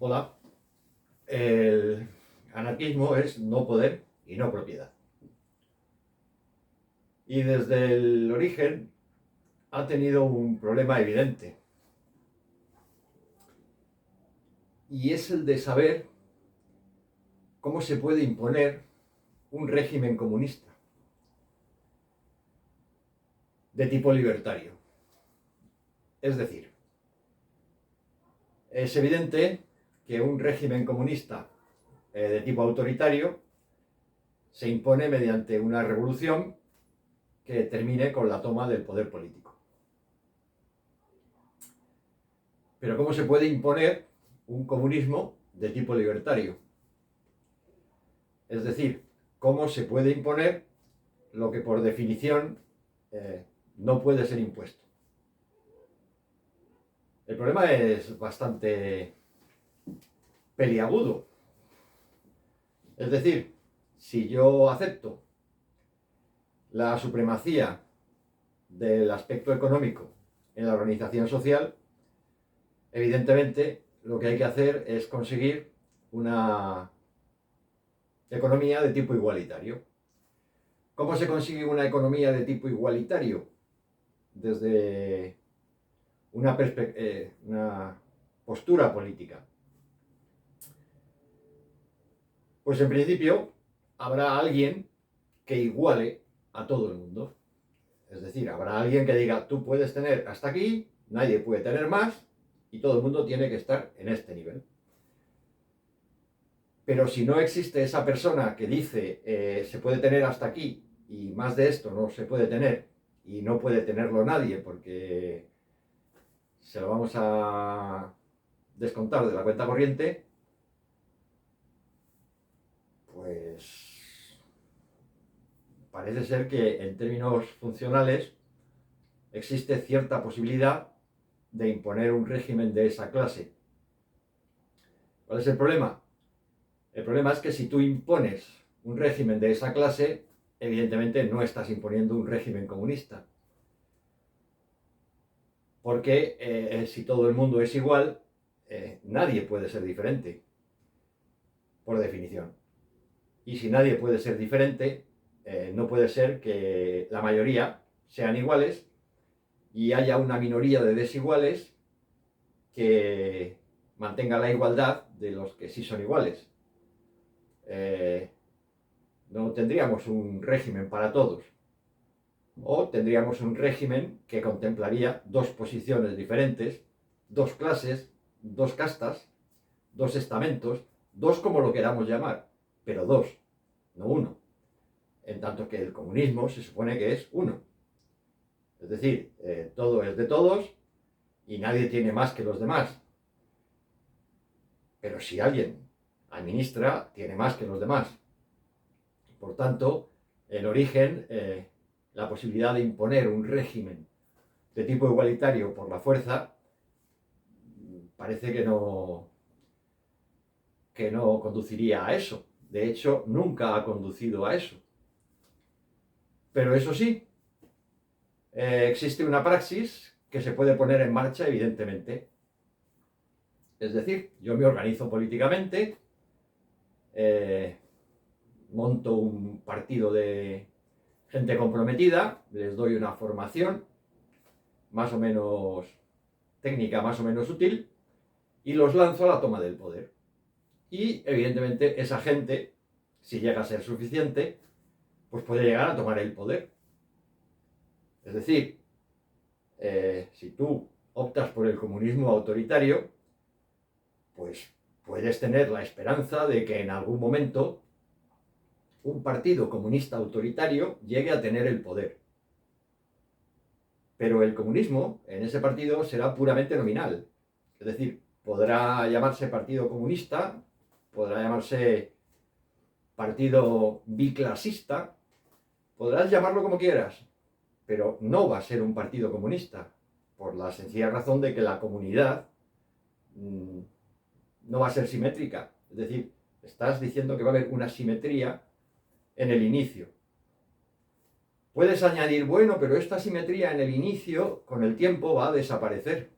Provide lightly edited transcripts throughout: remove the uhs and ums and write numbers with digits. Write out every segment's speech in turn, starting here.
Hola. El anarquismo es no poder y no propiedad. Y desde el origen ha tenido un problema evidente. Y es el de saber cómo se puede imponer un régimen comunista de tipo libertario. Es decir, es evidente que un régimen comunista de tipo autoritario se impone mediante una revolución que termine con la toma del poder político. Pero ¿cómo se puede imponer un comunismo de tipo libertario? Es decir, ¿cómo se puede imponer lo que por definición no puede ser impuesto? El problema es bastante peliagudo. Es decir, si yo acepto la supremacía del aspecto económico en la organización social, evidentemente lo que hay que hacer es conseguir una economía de tipo igualitario. ¿Cómo se consigue una economía de tipo igualitario? Desde una postura política. Pues en principio habrá alguien que iguale a todo el mundo. Es decir, habrá alguien que diga, tú puedes tener hasta aquí, nadie puede tener más y todo el mundo tiene que estar en este nivel. Pero si no existe esa persona que dice, se puede tener hasta aquí y más de esto no se puede tener y no puede tenerlo nadie porque se lo vamos a descontar de la cuenta corriente, pues parece ser que en términos funcionales existe cierta posibilidad de imponer un régimen de esa clase. ¿Cuál es el problema? El problema es que si tú impones un régimen de esa clase, evidentemente no estás imponiendo un régimen comunista. Porque si todo el mundo es igual, nadie puede ser diferente, por definición. Y si nadie puede ser diferente, no puede ser que la mayoría sean iguales y haya una minoría de desiguales que mantenga la igualdad de los que sí son iguales. No tendríamos un régimen para todos. O tendríamos un régimen que contemplaría dos posiciones diferentes, dos clases, dos castas, dos estamentos, dos como lo queramos llamar, pero dos, no uno. En tanto que el comunismo se supone que es uno. Es decir, todo es de todos y nadie tiene más que los demás. Pero si alguien administra, tiene más que los demás. Por tanto, el origen, la posibilidad de imponer un régimen de tipo igualitario por la fuerza, parece que no conduciría a eso. De hecho, nunca ha conducido a eso. Pero eso sí, existe una praxis que se puede poner en marcha, evidentemente. Es decir, yo me organizo políticamente, monto un partido de gente comprometida, les doy una formación más o menos técnica, más o menos útil, y los lanzo a la toma del poder. Y evidentemente esa gente, si llega a ser suficiente, pues puede llegar a tomar el poder. Es decir, si tú optas por el comunismo autoritario, pues puedes tener la esperanza de que en algún momento un partido comunista autoritario llegue a tener el poder. Pero el comunismo en ese partido será puramente nominal. Es decir, podrá llamarse Partido Comunista, podrá llamarse Partido Biclasista, podrás llamarlo como quieras, pero no va a ser un partido comunista, por la sencilla razón de que la comunidad no va a ser simétrica. Es decir, estás diciendo que va a haber una simetría en el inicio. Puedes añadir, bueno, pero esta simetría en el inicio, con el tiempo, va a desaparecer.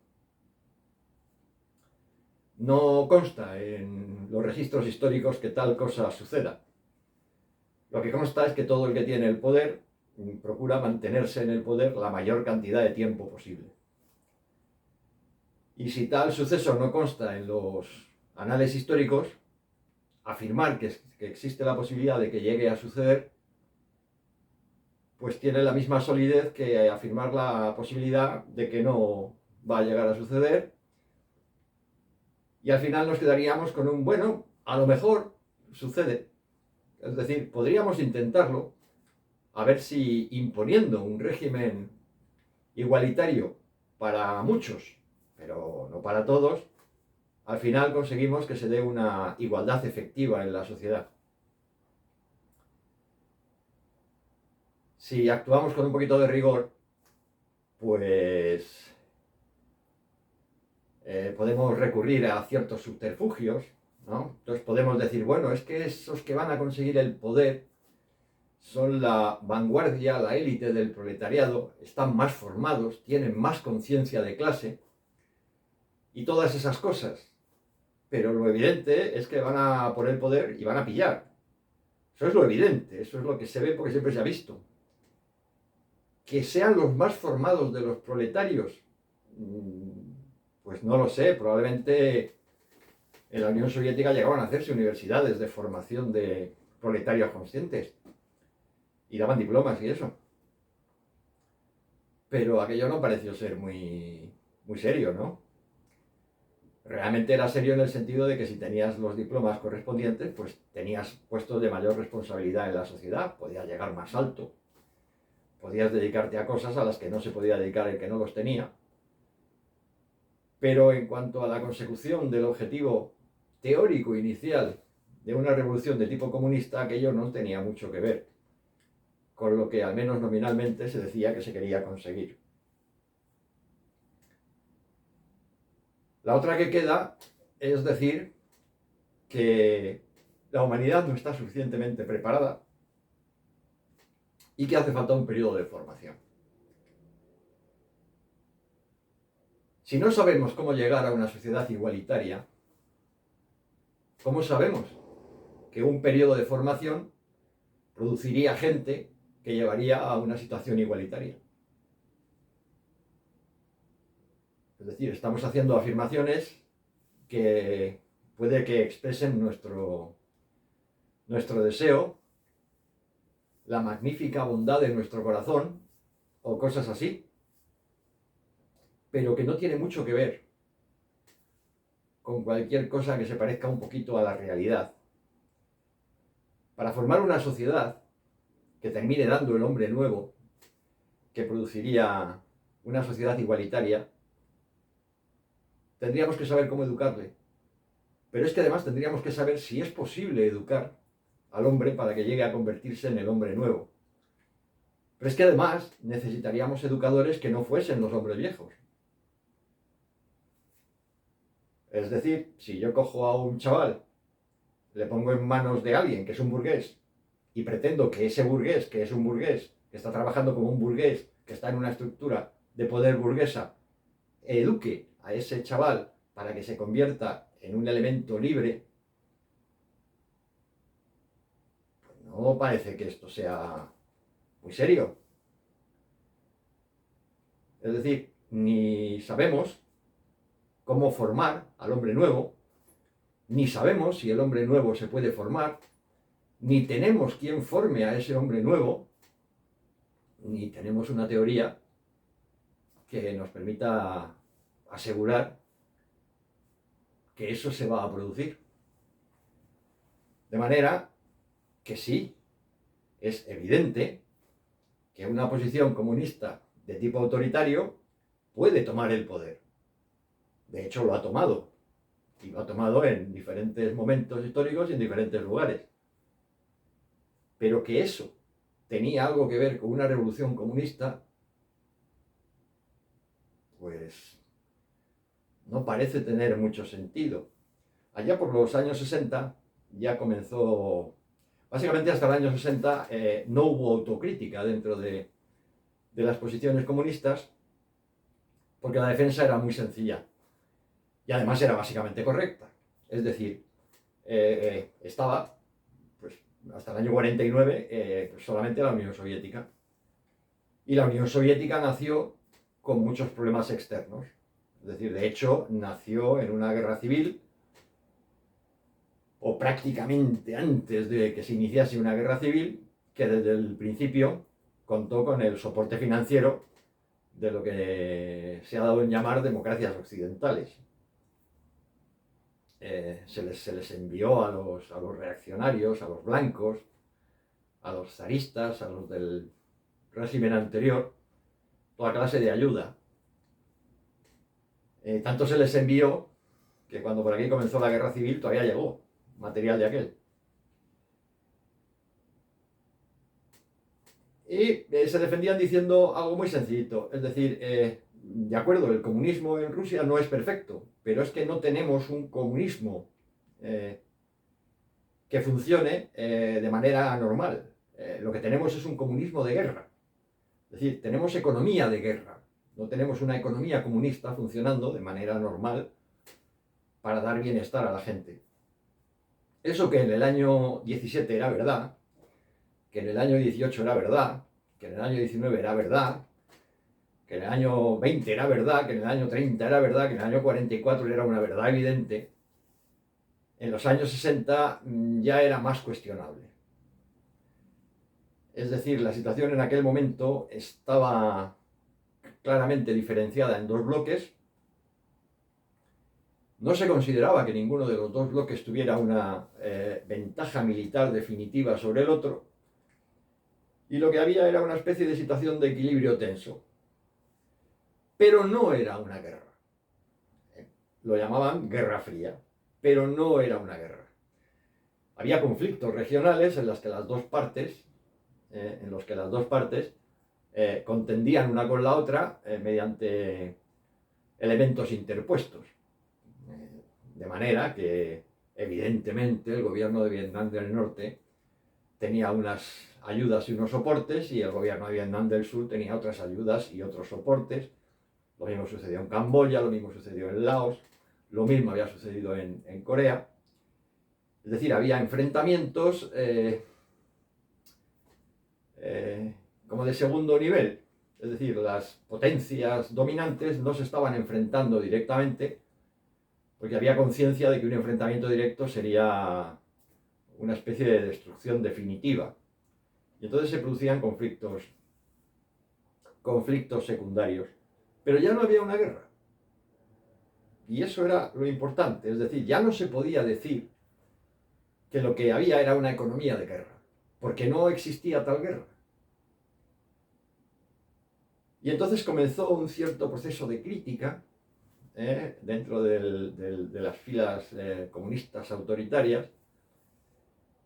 No consta en los registros históricos que tal cosa suceda. Lo que consta es que todo el que tiene el poder procura mantenerse en el poder la mayor cantidad de tiempo posible. Y si tal suceso no consta en los anales históricos, afirmar que existe la posibilidad de que llegue a suceder, pues tiene la misma solidez que afirmar la posibilidad de que no va a llegar a suceder. Y al final nos quedaríamos con un, bueno, a lo mejor sucede. Es decir, podríamos intentarlo, a ver si imponiendo un régimen igualitario para muchos, pero no para todos, al final conseguimos que se dé una igualdad efectiva en la sociedad. Si actuamos con un poquito de rigor, pues podemos recurrir a ciertos subterfugios, ¿no? Entonces podemos decir, bueno, es que esos que van a conseguir el poder son la vanguardia, la élite del proletariado, están más formados, tienen más conciencia de clase y todas esas cosas. Pero lo evidente es que van a por el poder y van a pillar. Eso es lo evidente, eso es lo que se ve porque siempre se ha visto. Que sean los más formados de los proletarios, pues no lo sé, probablemente en la Unión Soviética llegaban a hacerse universidades de formación de proletarios conscientes y daban diplomas y eso. Pero aquello no pareció ser muy serio, ¿no? Realmente era serio en el sentido de que si tenías los diplomas correspondientes, pues tenías puestos de mayor responsabilidad en la sociedad, podías llegar más alto, podías dedicarte a cosas a las que no se podía dedicar el que no los tenía. Pero en cuanto a la consecución del objetivo teórico inicial de una revolución de tipo comunista, aquello no tenía mucho que ver con lo que al menos nominalmente se decía que se quería conseguir. La otra que queda es decir que la humanidad no está suficientemente preparada y que hace falta un periodo de formación. Si no sabemos cómo llegar a una sociedad igualitaria, ¿cómo sabemos que un periodo de formación produciría gente que llevaría a una situación igualitaria? Es decir, estamos haciendo afirmaciones que puede que expresen nuestro deseo, la magnífica bondad de nuestro corazón o cosas así, pero que no tiene mucho que ver con cualquier cosa que se parezca un poquito a la realidad. Para formar una sociedad que termine dando el hombre nuevo, que produciría una sociedad igualitaria, tendríamos que saber cómo educarle. Pero es que además tendríamos que saber si es posible educar al hombre para que llegue a convertirse en el hombre nuevo. Pero es que además necesitaríamos educadores que no fuesen los hombres viejos. Es decir, si yo cojo a un chaval, le pongo en manos de alguien que es un burgués y pretendo que ese burgués, que es un burgués, que está trabajando como un burgués, que está en una estructura de poder burguesa, eduque a ese chaval para que se convierta en un elemento libre, pues no parece que esto sea muy serio. Es decir, ni sabemos cómo formar al hombre nuevo, ni sabemos si el hombre nuevo se puede formar, ni tenemos quien forme a ese hombre nuevo, ni tenemos una teoría que nos permita asegurar que eso se va a producir. De manera que sí, es evidente que una posición comunista de tipo autoritario puede tomar el poder. De hecho, lo ha tomado. Y lo ha tomado en diferentes momentos históricos y en diferentes lugares. Pero que eso tenía algo que ver con una revolución comunista, pues no parece tener mucho sentido. Allá por los años 60 ya comenzó, básicamente hasta el año 60 no hubo autocrítica dentro de las posiciones comunistas porque la defensa era muy sencilla. y además era básicamente correcta. Es decir, estaba, pues, hasta el año 49 pues, solamente la Unión Soviética. Y la Unión Soviética nació con muchos problemas externos. Es decir, de hecho, nació en una guerra civil, o prácticamente antes de que se iniciase una guerra civil, que desde el principio contó con el soporte financiero de lo que se ha dado en llamar democracias occidentales. Se les envió a los reaccionarios, a los blancos, a los zaristas, a los del régimen anterior, toda clase de ayuda. Tanto se les envió que cuando por aquí comenzó la guerra civil todavía llegó material de aquel. Y se defendían diciendo algo muy sencillito, es decir, de acuerdo, el comunismo en Rusia no es perfecto, pero es que no tenemos un comunismo que funcione de manera normal. Lo que tenemos es un comunismo de guerra. Es decir, tenemos economía de guerra. No tenemos una economía comunista funcionando de manera normal para dar bienestar a la gente. Eso que en el año 17 era verdad, que en el año 18 era verdad, que en el año 19 era verdad, que en el año 20 era verdad, que en el año 30 era verdad, que en el año 44 era una verdad evidente, en los años 60 ya era más cuestionable. Es decir, la situación en aquel momento estaba claramente diferenciada en dos bloques. No se consideraba que ninguno de los dos bloques tuviera una ventaja militar definitiva sobre el otro, y lo que había era una especie de situación de equilibrio tenso. Pero no era una guerra. Lo llamaban Guerra Fría, pero no era una guerra. Había conflictos regionales en los que las dos partes, contendían una con la otra mediante elementos interpuestos. De manera que, evidentemente, el gobierno de Vietnam del Norte tenía unas ayudas y unos soportes, y el gobierno de Vietnam del Sur tenía otras ayudas y otros soportes. Lo mismo sucedió en Camboya, lo mismo sucedió en Laos, lo mismo había sucedido en Corea. Es decir, había enfrentamientos como de segundo nivel. Es decir, las potencias dominantes no se estaban enfrentando directamente, porque había conciencia de que un enfrentamiento directo sería una especie de destrucción definitiva. Y entonces se producían conflictos secundarios. Pero ya no había una guerra. Y eso era lo importante. Es decir, ya no se podía decir que lo que había era una economía de guerra, porque no existía tal guerra. Y entonces comenzó un cierto proceso de crítica dentro de las filas comunistas autoritarias,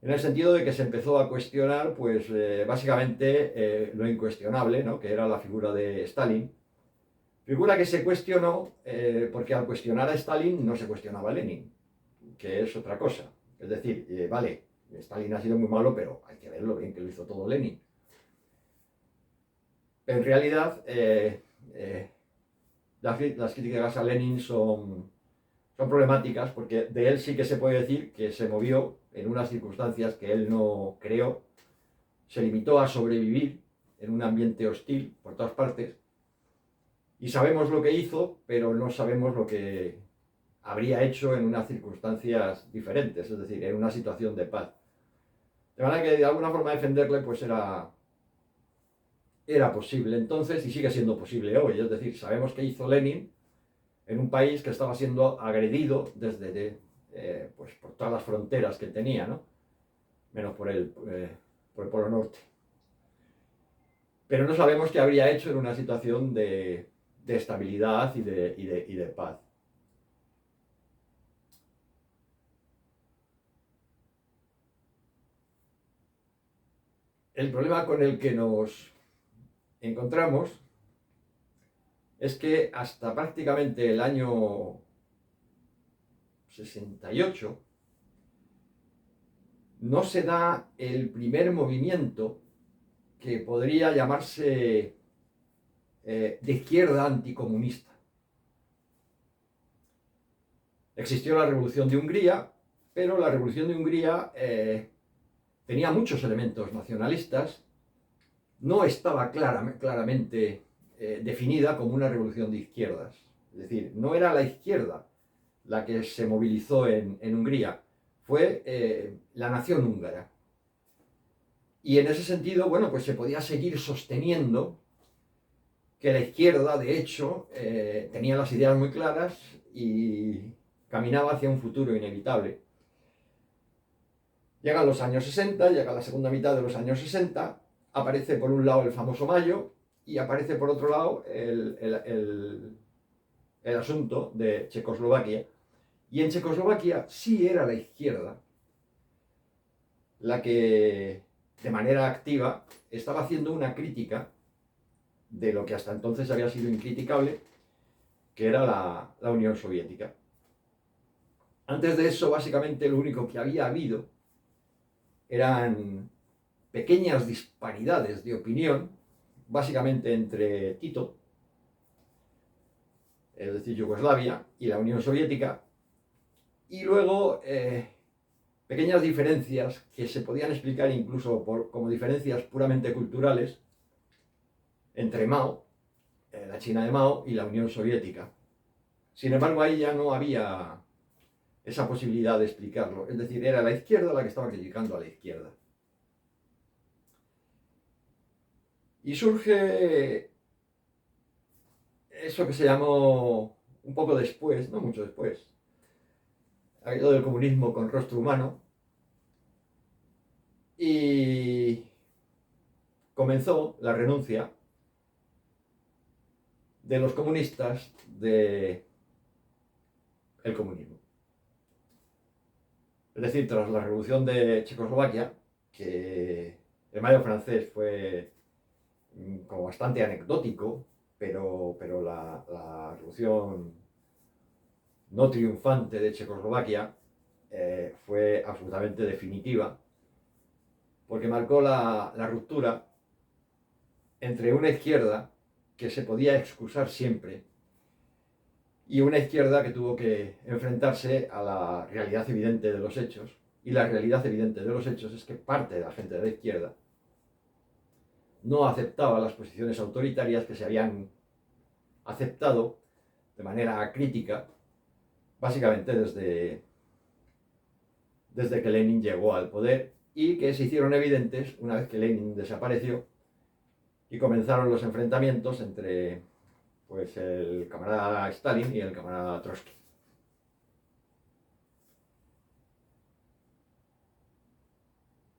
en el sentido de que se empezó a cuestionar, pues básicamente lo incuestionable, ¿no? Que era la figura de Stalin. Figura que se cuestionó porque al cuestionar a Stalin no se cuestionaba a Lenin, que es otra cosa. Es decir, vale, Stalin ha sido muy malo, pero hay que ver lo bien que lo hizo todo Lenin. En realidad, las críticas a Lenin son problemáticas, porque de él sí que se puede decir que se movió en unas circunstancias que él no creó, se limitó a sobrevivir en un ambiente hostil por todas partes, y sabemos lo que hizo, pero no sabemos lo que habría hecho en unas circunstancias diferentes, es decir, en una situación de paz. De manera que de alguna forma defenderle pues era posible entonces, y sigue siendo posible hoy. Es decir, sabemos que hizo Lenin en un país que estaba siendo agredido desde pues por todas las fronteras que tenía, ¿no? Menos por el Polo Norte. Pero no sabemos qué habría hecho en una situación de estabilidad y de paz. El problema con el que nos encontramos es que hasta prácticamente el año 68 no se da el primer movimiento que podría llamarse de izquierda anticomunista. Existió la Revolución de Hungría, pero la Revolución de Hungría tenía muchos elementos nacionalistas, no estaba claramente definida como una revolución de izquierdas. Es decir, no era la izquierda la que se movilizó en Hungría, fue la nación húngara. Y en ese sentido, bueno, pues se podía seguir sosteniendo que la izquierda, de hecho, tenía las ideas muy claras y caminaba hacia un futuro inevitable. Llegan los años 60, llega la segunda mitad de los años 60, aparece por un lado el famoso Mayo y aparece por otro lado el asunto de Checoslovaquia. Y en Checoslovaquia sí era la izquierda la que de manera activa estaba haciendo una crítica de lo que hasta entonces había sido incriticable, que era la Unión Soviética. Antes de eso, básicamente, lo único que había habido eran pequeñas disparidades de opinión, básicamente entre Tito, es decir, Yugoslavia, y la Unión Soviética, y luego pequeñas diferencias que se podían explicar incluso como diferencias puramente culturales entre Mao, la China de Mao, y la Unión Soviética. Sin embargo, ahí ya no había esa posibilidad de explicarlo. Es decir, era la izquierda la que estaba criticando a la izquierda. Y surge eso que se llamó un poco después, no mucho después, aquello del comunismo con rostro humano, y comenzó la renuncia de los comunistas del comunismo. Es decir, tras la revolución de Checoslovaquia, que el mayo francés fue como bastante anecdótico, pero la revolución no triunfante de Checoslovaquia fue absolutamente definitiva, porque marcó la ruptura entre una izquierda que se podía excusar siempre y una izquierda que tuvo que enfrentarse a la realidad evidente de los hechos. Y la realidad evidente de los hechos es que parte de la gente de la izquierda no aceptaba las posiciones autoritarias que se habían aceptado de manera crítica, básicamente desde que Lenin llegó al poder, y que se hicieron evidentes una vez que Lenin desapareció y comenzaron los enfrentamientos entre pues, el camarada Stalin y el camarada Trotsky.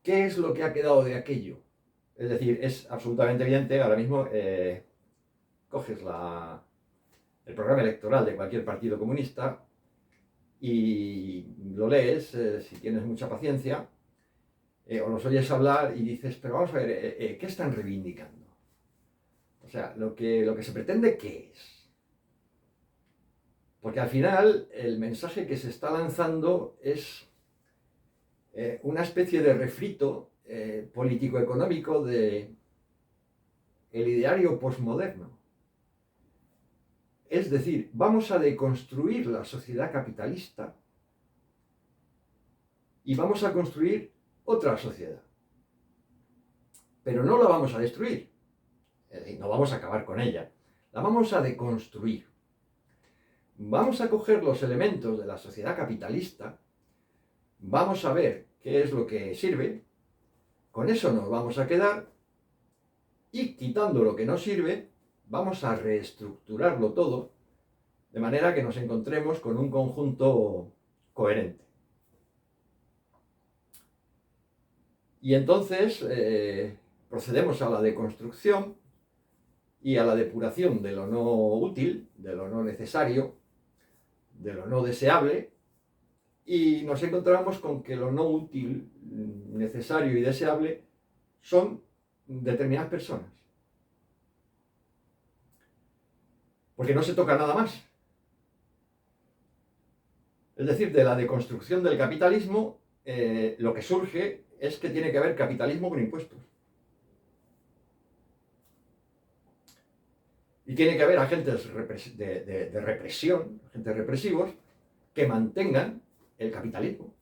¿Qué es lo que ha quedado de aquello? Es decir, es absolutamente evidente, ahora mismo coges el programa electoral de cualquier partido comunista y lo lees, si tienes mucha paciencia, o los oyes hablar y dices, pero vamos a ver, ¿qué están reivindicando? O sea, lo que se pretende, ¿qué es? Porque al final el mensaje que se está lanzando es una especie de refrito político-económico de el ideario posmoderno. Es decir, vamos a deconstruir la sociedad capitalista y vamos a construir otra sociedad. Pero no la vamos a destruir, es decir, no vamos a acabar con ella, la vamos a deconstruir. Vamos a coger los elementos de la sociedad capitalista, vamos a ver qué es lo que sirve, con eso nos vamos a quedar y quitando lo que no sirve, vamos a reestructurarlo todo de manera que nos encontremos con un conjunto coherente. Y entonces procedemos a la deconstrucción y a la depuración de lo no útil, de lo no necesario, de lo no deseable, y nos encontramos con que lo no útil, necesario y deseable son determinadas personas. Porque no se toca nada más. Es decir, de la deconstrucción del capitalismo, lo que surge es que tiene que haber capitalismo con impuestos. Y tiene que haber agentes de represión, agentes represivos, que mantengan el capitalismo.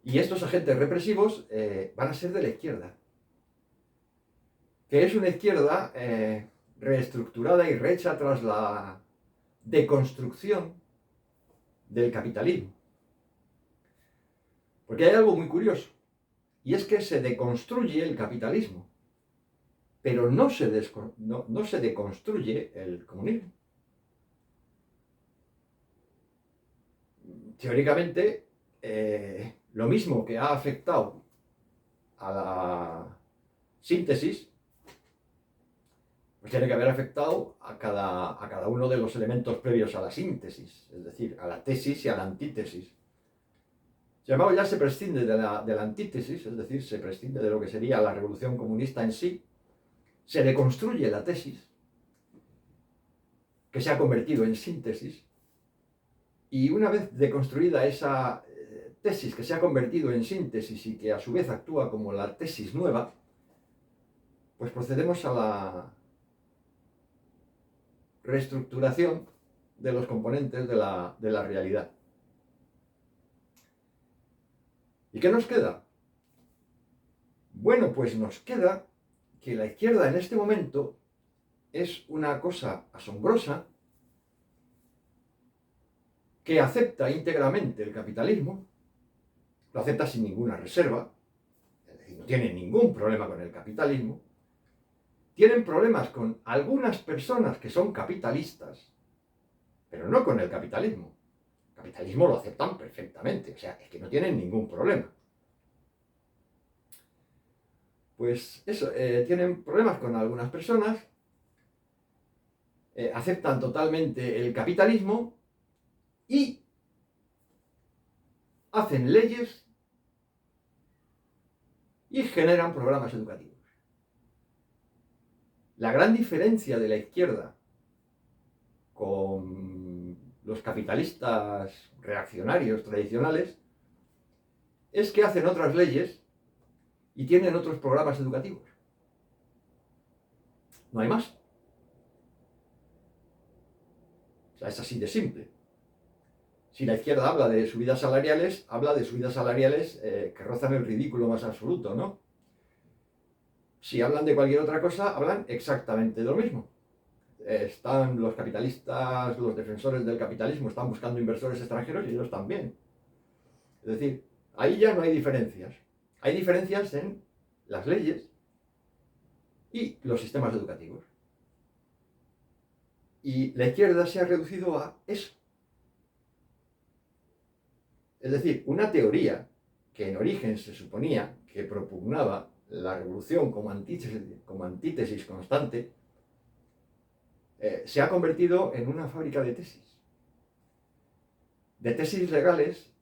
Y estos agentes represivos van a ser de la izquierda, que es una izquierda reestructurada y rehecha tras la deconstrucción del capitalismo. Porque hay algo muy curioso, y es que se deconstruye el capitalismo, pero no se deconstruye el comunismo. Teóricamente, lo mismo que ha afectado a la síntesis, pues tiene que haber afectado a cada uno de los elementos previos a la síntesis, es decir, a la tesis y a la antítesis. Sin embargo, ya se prescinde de la antítesis, es decir, se prescinde de lo que sería la revolución comunista en sí, se deconstruye la tesis, que se ha convertido en síntesis, y una vez deconstruida esa tesis que se ha convertido en síntesis y que a su vez actúa como la tesis nueva, pues procedemos a la reestructuración de los componentes de la realidad. ¿Y qué nos queda? Bueno, pues nos queda que la izquierda en este momento es una cosa asombrosa, que acepta íntegramente el capitalismo, lo acepta sin ninguna reserva, es decir, no tiene ningún problema con el capitalismo. Tienen problemas con algunas personas que son capitalistas, pero no con el capitalismo. El capitalismo lo aceptan perfectamente, o sea, es que no tienen ningún problema. Pues eso, tienen problemas con algunas personas, aceptan totalmente el capitalismo y hacen leyes y generan programas educativos. La gran diferencia de la izquierda con los capitalistas reaccionarios tradicionales es que hacen otras leyes y tienen otros programas educativos. No hay más. O sea, es así de simple. Si la izquierda habla de subidas salariales, habla de subidas salariales que rozan el ridículo más absoluto, ¿no? Si hablan de cualquier otra cosa, hablan exactamente de lo mismo. Están los capitalistas, los defensores del capitalismo, están buscando inversores extranjeros y ellos también. Es decir, ahí ya no hay diferencias. Hay diferencias en las leyes y los sistemas educativos. Y la izquierda se ha reducido a eso. Es decir, una teoría que en origen se suponía que propugnaba la revolución como antítesis constante, se ha convertido en una fábrica de tesis legales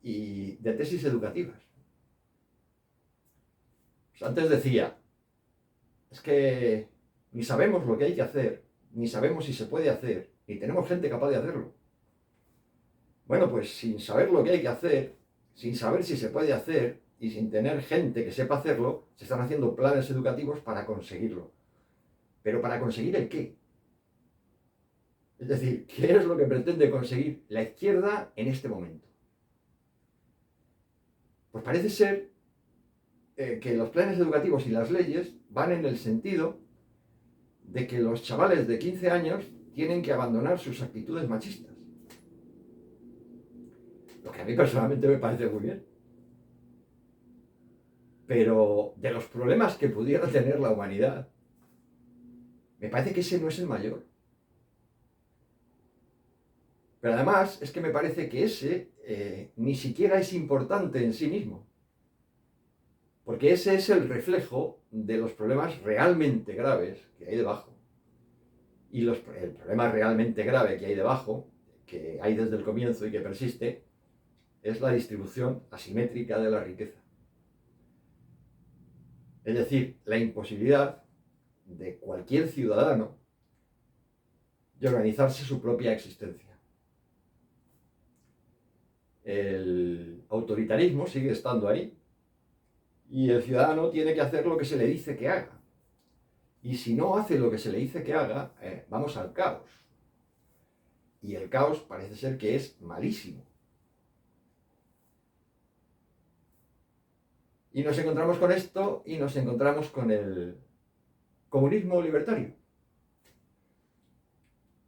y de tesis educativas. Pues antes decía, es que ni sabemos lo que hay que hacer, ni sabemos si se puede hacer, ni tenemos gente capaz de hacerlo. Bueno, pues sin saber lo que hay que hacer, sin saber si se puede hacer y sin tener gente que sepa hacerlo, se están haciendo planes educativos para conseguirlo. ¿Pero para conseguir el qué? Es decir, ¿qué es lo que pretende conseguir la izquierda en este momento? Pues parece ser que los planes educativos y las leyes van en el sentido de que los chavales de 15 años tienen que abandonar sus actitudes machistas. Lo que a mí personalmente me parece muy bien. Pero de los problemas que pudiera tener la humanidad, me parece que ese no es el mayor. Pero además es que me parece que ese ni siquiera es importante en sí mismo. Porque ese es el reflejo de los problemas realmente graves que hay debajo. Y el problema realmente grave que hay debajo, que hay desde el comienzo y que persiste, es la distribución asimétrica de la riqueza. Es decir, la imposibilidad de cualquier ciudadano de organizarse su propia existencia. El autoritarismo sigue estando ahí y el ciudadano tiene que hacer lo que se le dice que haga. Y si no hace lo que se le dice que haga, vamos al caos. Y el caos parece ser que es malísimo. Y nos encontramos con esto y nos encontramos con el comunismo libertario.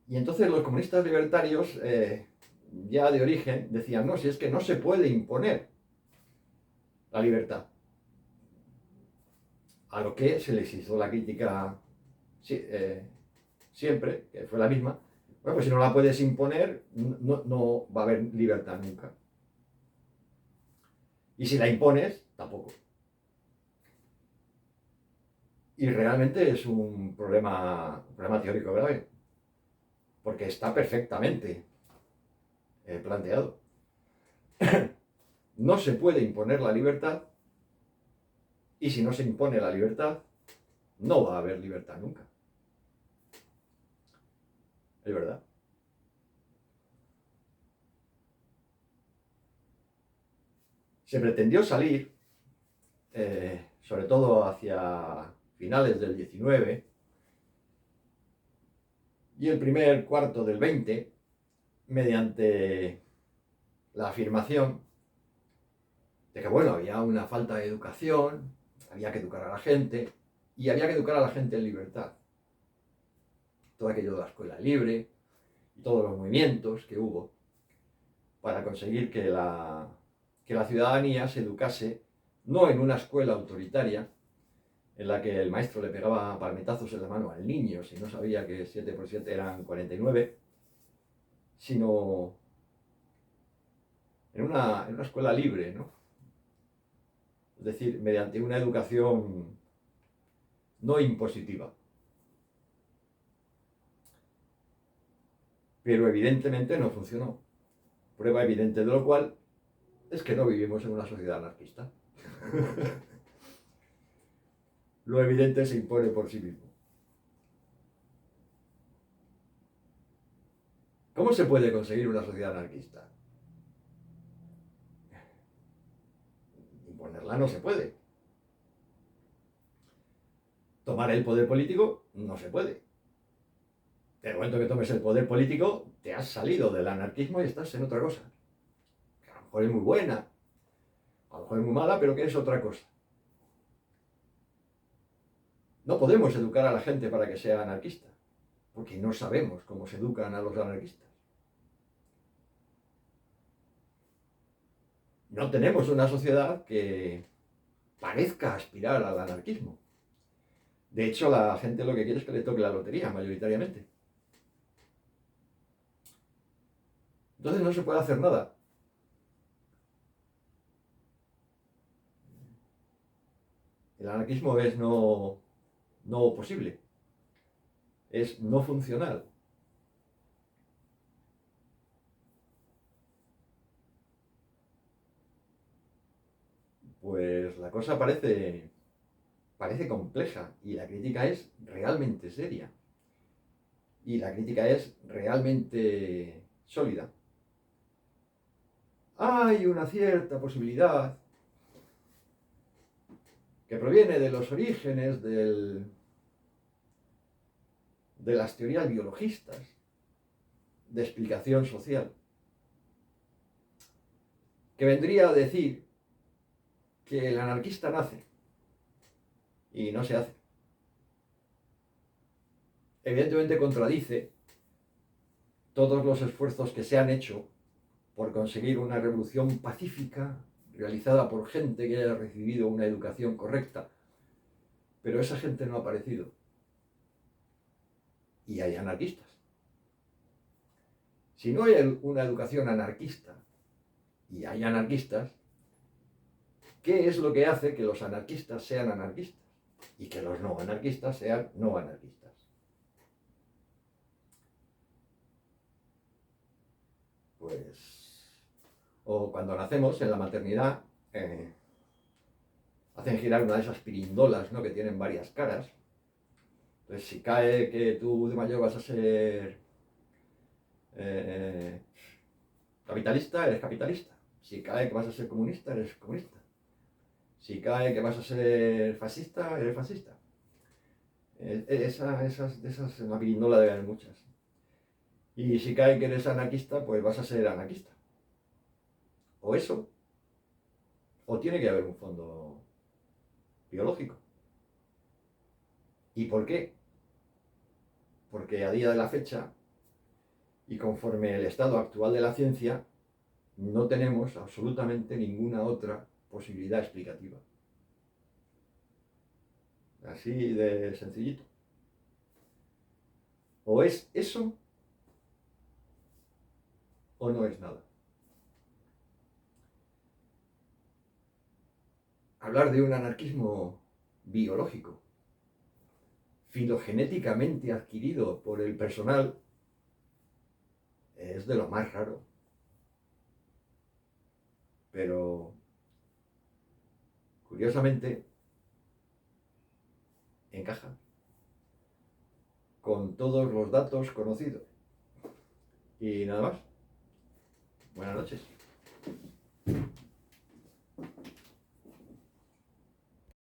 Y entonces los comunistas libertarios, ya de origen, decían, no, si es que no se puede imponer la libertad. A lo que se les hizo la crítica siempre, que fue la misma. Bueno, pues si no la puedes imponer, no va a haber libertad nunca. Y si la impones, tampoco. Y realmente es un problema teórico grave, porque está perfectamente planteado. No se puede imponer la libertad, y si no se impone la libertad, no va a haber libertad nunca. Es verdad. Se pretendió salir, sobre todo hacia finales del 19 y el primer cuarto del 20, mediante la afirmación de que, bueno, había una falta de educación, había que educar a la gente, y había que educar a la gente en libertad. Todo aquello de la escuela libre y todos los movimientos que hubo para conseguir que la ciudadanía se educase no en una escuela autoritaria en la que el maestro le pegaba palmetazos en la mano al niño si no sabía que 7 por 7 eran 49, sino en una escuela libre, ¿no? Es decir, mediante una educación no impositiva. Pero evidentemente no funcionó. Prueba evidente de lo cual es que no vivimos en una sociedad anarquista. Lo evidente se impone por sí mismo. ¿Cómo se puede conseguir una sociedad anarquista? Imponerla no se puede. Tomar el poder político no se puede. En el momento que tomes el poder político, te has salido del anarquismo y estás en otra cosa. Que a lo mejor es muy buena, a lo mejor es muy mala, pero que es otra cosa. No podemos educar a la gente para que sea anarquista, porque no sabemos cómo se educan a los anarquistas. No tenemos una sociedad que parezca aspirar al anarquismo. De hecho, la gente lo que quiere es que le toque la lotería, mayoritariamente. Entonces no se puede hacer nada. El anarquismo es no posible, es no funcional. Pues la cosa parece compleja y la crítica es realmente seria. Y la crítica es realmente sólida. Hay una cierta posibilidad que proviene de los orígenes de las teorías biologistas de explicación social, que vendría a decir que el anarquista nace y no se hace. Evidentemente contradice todos los esfuerzos que se han hecho por conseguir una revolución pacífica realizada por gente que haya recibido una educación correcta. Pero esa gente no ha aparecido. Y hay anarquistas. Si no hay una educación anarquista y hay anarquistas, ¿qué es lo que hace que los anarquistas sean anarquistas y que los no anarquistas sean no anarquistas? Pues, o cuando nacemos en la maternidad, hacen girar una de esas pirindolas, ¿no?, que tienen varias caras. Entonces, si cae que tú de mayor vas a ser capitalista, eres capitalista. Si cae que vas a ser comunista, eres comunista. Si cae que vas a ser fascista, eres fascista. De esas en la pirindola debe haber muchas. Y si cae que eres anarquista, pues vas a ser anarquista. O eso, o tiene que haber un fondo biológico. ¿Y por qué? Porque a día de la fecha, y conforme el estado actual de la ciencia, no tenemos absolutamente ninguna otra posibilidad explicativa. Así de sencillito. O es eso o no es nada. Hablar de un anarquismo biológico, filogenéticamente adquirido por el personal, es de lo más raro. Pero, curiosamente, encaja con todos los datos conocidos. Y nada más. Buenas noches.